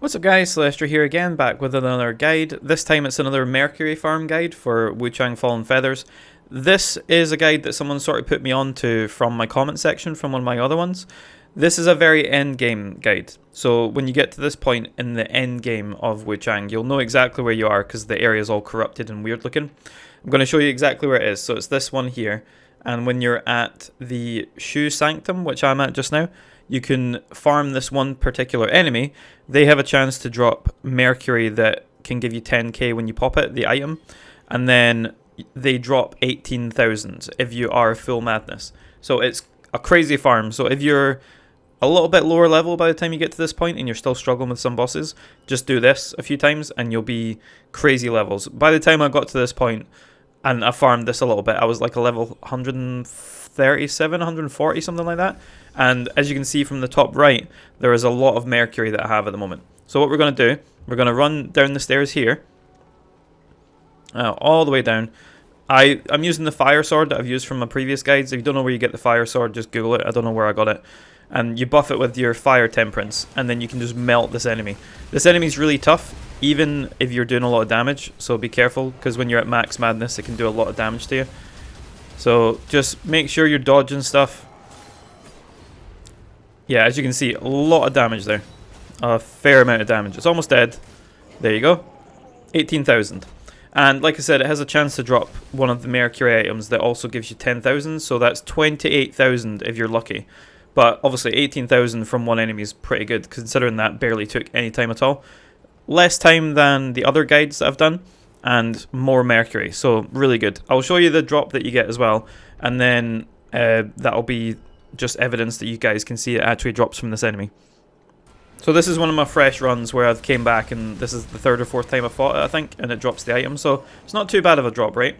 What's up guys, Celestia here again, back with another guide. This time it's another Mercury farm guide for Wuchang Fallen Feathers. This is a guide that someone sort of put me onto from my comment section from one of my other ones. This is a very end game guide. So when you get to this point in the end game of Wuchang, you'll know exactly where you are because the area is all corrupted and weird looking. I'm going to show you exactly where it is. So it's this one here. And when you're at the Shoe Sanctum, which I'm at just now, you can farm this one particular enemy. They have a chance to drop Mercury that can give you 10k when you pop it, the item. And then they drop 18,000 if you are full madness. So it's a crazy farm. So if you're a little bit lower level by the time you get to this point and you're still struggling with some bosses, just do this a few times and you'll be crazy levels. By the time I got to this point and I farmed this a little bit, I was like a level 137, 140, something like that. And as you can see from the top right, there is a lot of Mercury that I have at the moment. So what we're going to do, we're going to run down the stairs here, all the way down. I'm using the fire sword that I've used from my previous guides. If you don't know where you get the fire sword, just Google it. I don't know where I got it. And you buff it with your fire temperance, and then you can just melt this enemy. This enemy is really tough, even if you're doing a lot of damage. So be careful, because when you're at max madness, it can do a lot of damage to you. So just make sure you're dodging stuff. Yeah, as you can see, a lot of damage there. A fair amount of damage. It's almost dead. There you go. 18,000. And like I said, it has a chance to drop one of the Mercury items that also gives you 10,000. So that's 28,000 if you're lucky. But obviously 18,000 from one enemy is pretty good, considering that barely took any time at all. Less time than the other guides that I've done, and more Mercury. So really good. I'll show you the drop that you get as well. And then that'll be just evidence that you guys can see it actually drops from this enemy. So this is one of my fresh runs where I've came back, and this is the third or fourth time I fought it, I think, and it drops the item. So it's not too bad of a drop, right?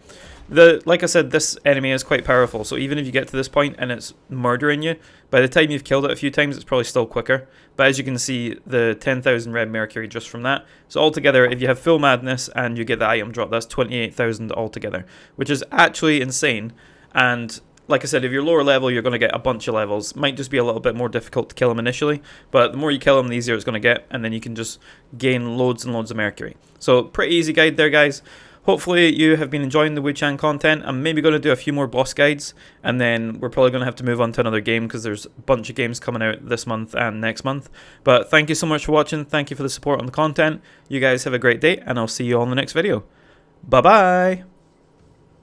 Like I said, this enemy is quite powerful, so even if you get to this point and it's murdering you, by the time you've killed it a few times, it's probably still quicker. But as you can see, the 10,000 red Mercury just from that. So altogether, if you have full madness and you get the item drop, that's 28,000 altogether, which is actually insane. And like I said, if you're lower level, you're going to get a bunch of levels. Might just be a little bit more difficult to kill him initially, but the more you kill him, the easier it's going to get, and then you can just gain loads and loads of Mercury. So pretty easy guide there, guys. Hopefully you have been enjoying the Wuchang content. I'm maybe going to do a few more boss guides, and then we're probably going to have to move on to another game because there's a bunch of games coming out this month and next month. But thank you so much for watching. Thank you for the support on the content. You guys have a great day, and I'll see you all in the next video. Bye-bye!